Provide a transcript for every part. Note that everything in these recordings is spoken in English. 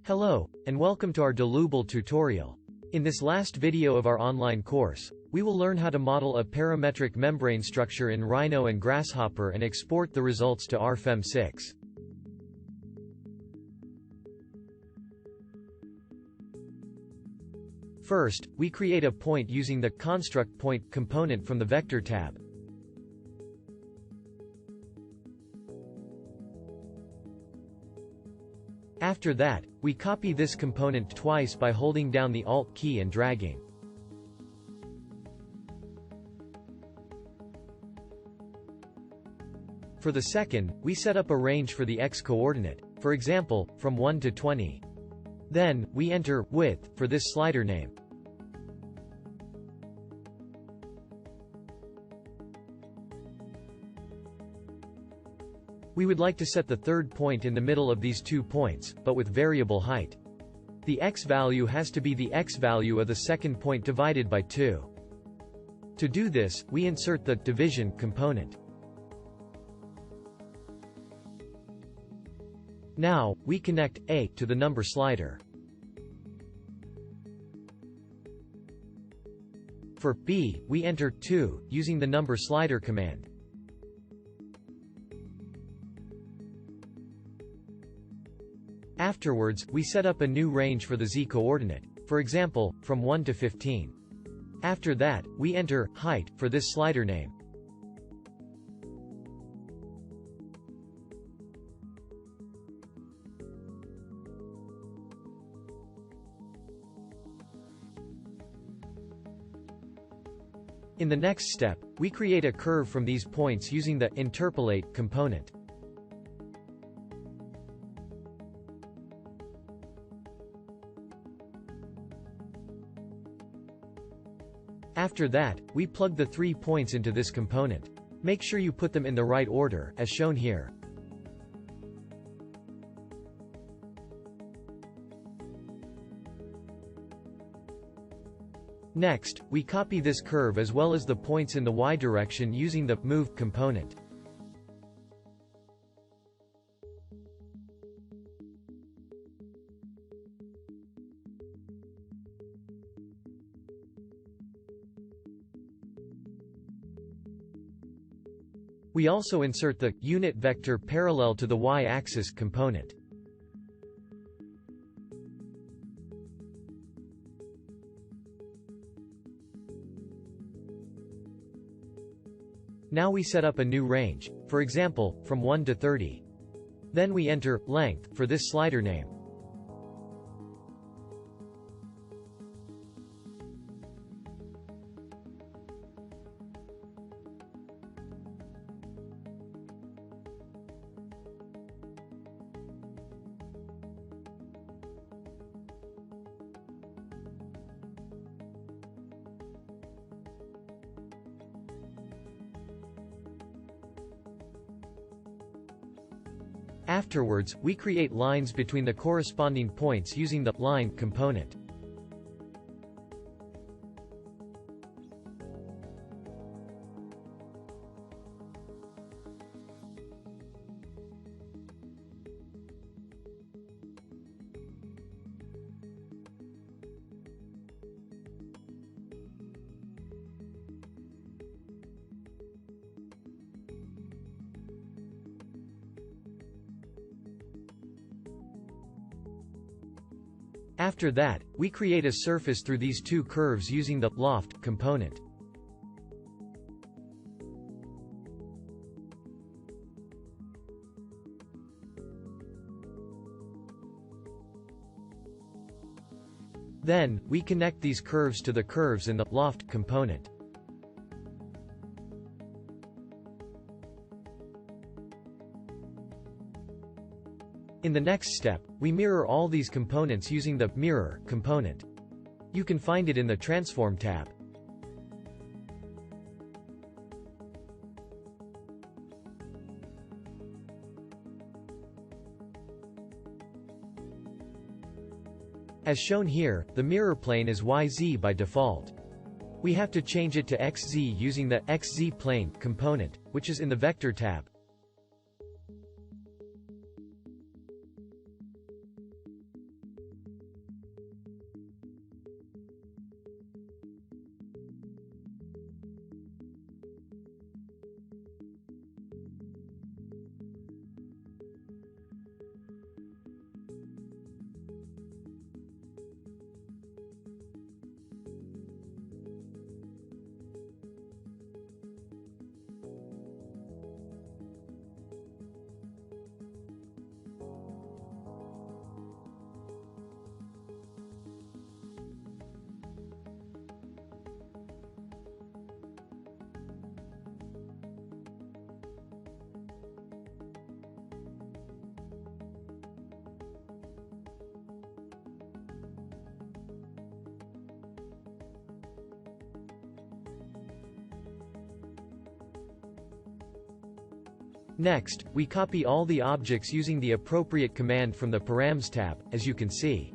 Hello, and welcome to our Dlubal tutorial. In this last video of our online course, we will learn how to model a parametric membrane structure in Rhino and Grasshopper and export the results to RFEM 6. First, we create a point using the construct point component from the Vector tab. After that, we copy this component twice by holding down the Alt key and dragging. For the second, we set up a range for the x-coordinate, for example, from 1 to 20. Then, we enter width for this slider name. We would like to set the third point in the middle of these 2 points, but with variable height. The x value has to be the x value of the second point divided by 2. To do this, we insert the division component. Now, we connect A to the number slider. For B, we enter 2, using the number slider command. Afterwards, we set up a new range for the z-coordinate, for example, from 1 to 15. After that, we enter height for this slider name. In the next step, we create a curve from these points using the interpolate component. After that, we plug the 3 points into this component. Make sure you put them in the right order, as shown here. Next, we copy this curve as well as the points in the y direction using the move component. We also insert the unit vector parallel to the y-axis component. Now we set up a new range, for example, from 1 to 30. Then we enter length for this slider name. Afterwards, we create lines between the corresponding points using the line component. After that, we create a surface through these 2 curves using the loft component. Then, we connect these curves to the curves in the loft component. In the next step, we mirror all these components using the mirror component. You can find it in the Transform tab. As shown here, the mirror plane is YZ by default. We have to change it to XZ using the XZ plane component, which is in the Vector tab. Next, we copy all the objects using the appropriate command from the Params tab, as you can see.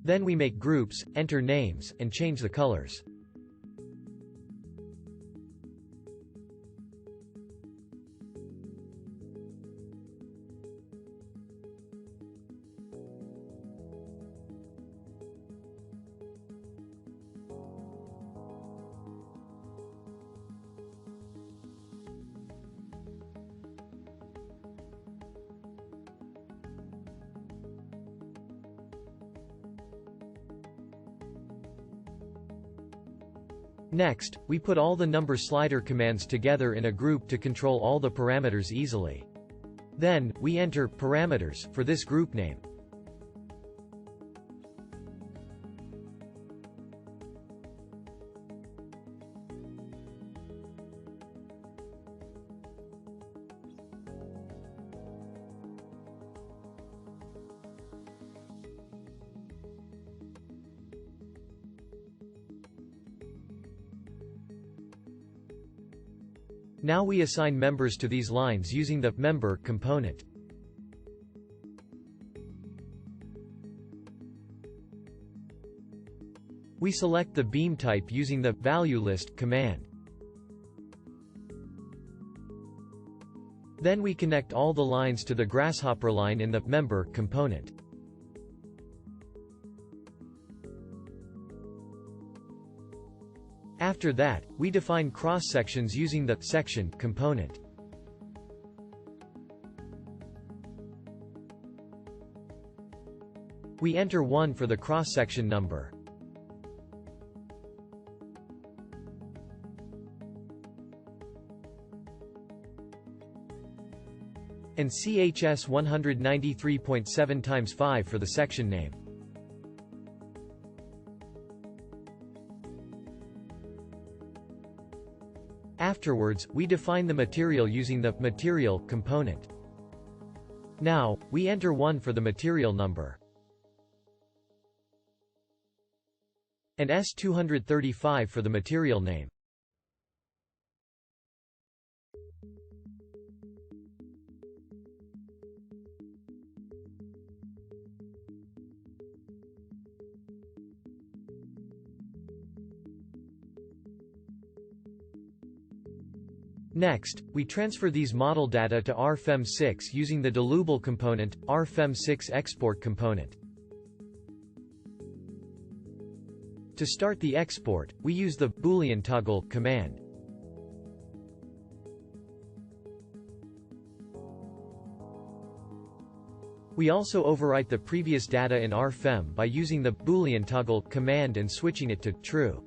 Then we make groups, enter names, and change the colors. Next, we put all the number slider commands together in a group to control all the parameters easily. Then, we enter parameters for this group name. Now we assign members to these lines using the member component. We select the beam type using the value list command. Then we connect all the lines to the grasshopper line in the member component. After that, we define cross-sections using the section component. We enter 1 for the cross-section number. And CHS 193.7 times 5 for the section name. Afterwards, we define the material using the material component. Now, we enter 1 for the material number. And S235 for the material name. Next, we transfer these model data to RFEM 6 using the Dlubal component, RFEM 6 export component. To start the export, we use the Boolean toggle command. We also overwrite the previous data in RFEM by using the Boolean toggle command and switching it to true.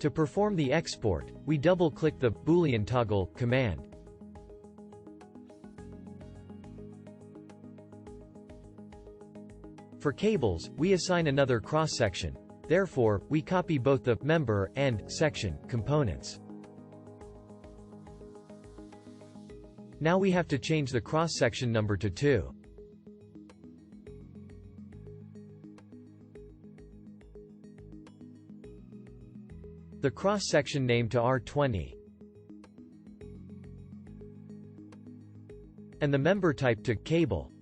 To perform the export, we double-click the Boolean toggle command. For cables, we assign another cross-section. Therefore, we copy both the member and section components. Now we have to change the cross-section number to 2. The cross-section name to R20. And the member type to cable.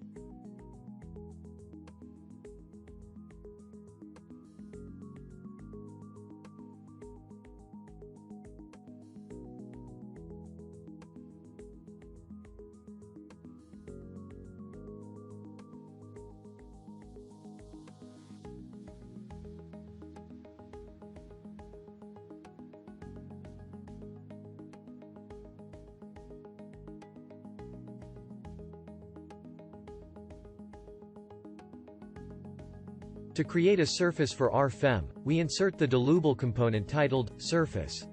To create a surface for RFEM, we insert the Dlubal component titled Surface.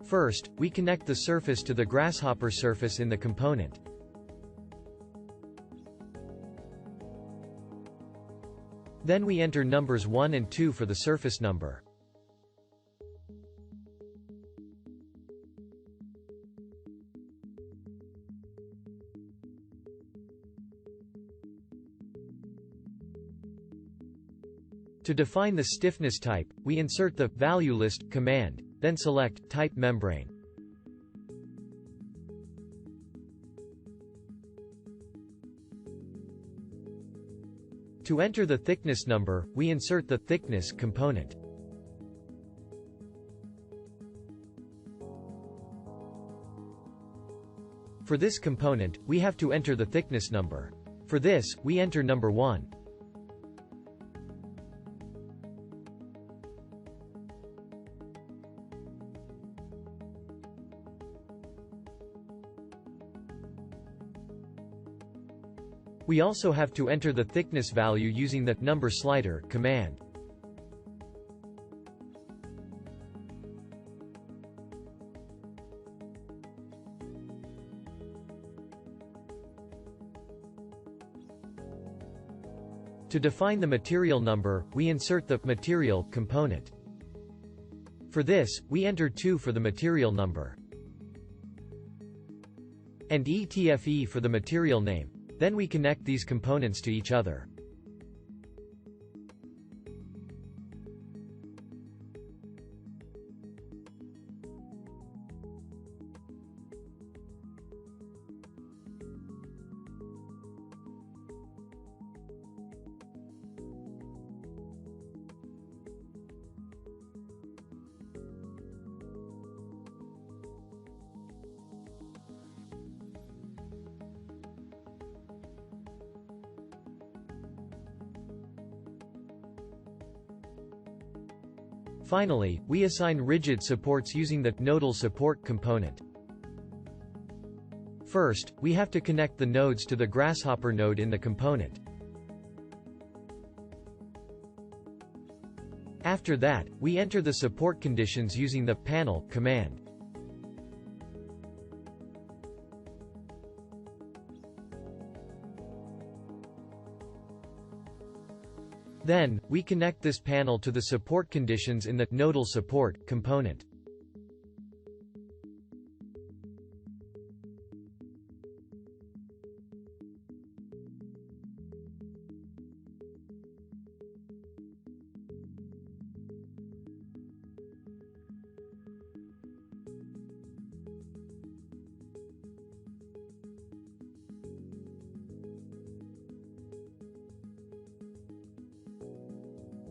First, we connect the surface to the grasshopper surface in the component. Then we enter numbers 1 and 2 for the surface number. To define the stiffness type, we insert the value list command, then select type membrane. To enter the thickness number, we insert the thickness component. For this component, we have to enter the thickness number. For this, we enter number 1. We also have to enter the thickness value using the number slider command. To define the material number, we insert the material component. For this, we enter 2 for the material number and ETFE for the material name. Then we connect these components to each other. Finally, we assign rigid supports using the nodal support component. First, we have to connect the nodes to the grasshopper node in the component. After that, we enter the support conditions using the panel command. Then, we connect this panel to the support conditions in the nodal support component.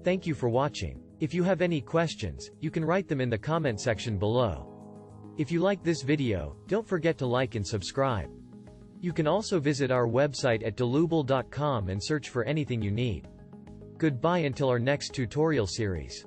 Thank you for watching. If you have any questions, you can write them in the comment section below. If you like this video, don't forget to like and subscribe. You can also visit our website at Dlubal.com and search for anything you need. Goodbye until our next tutorial series.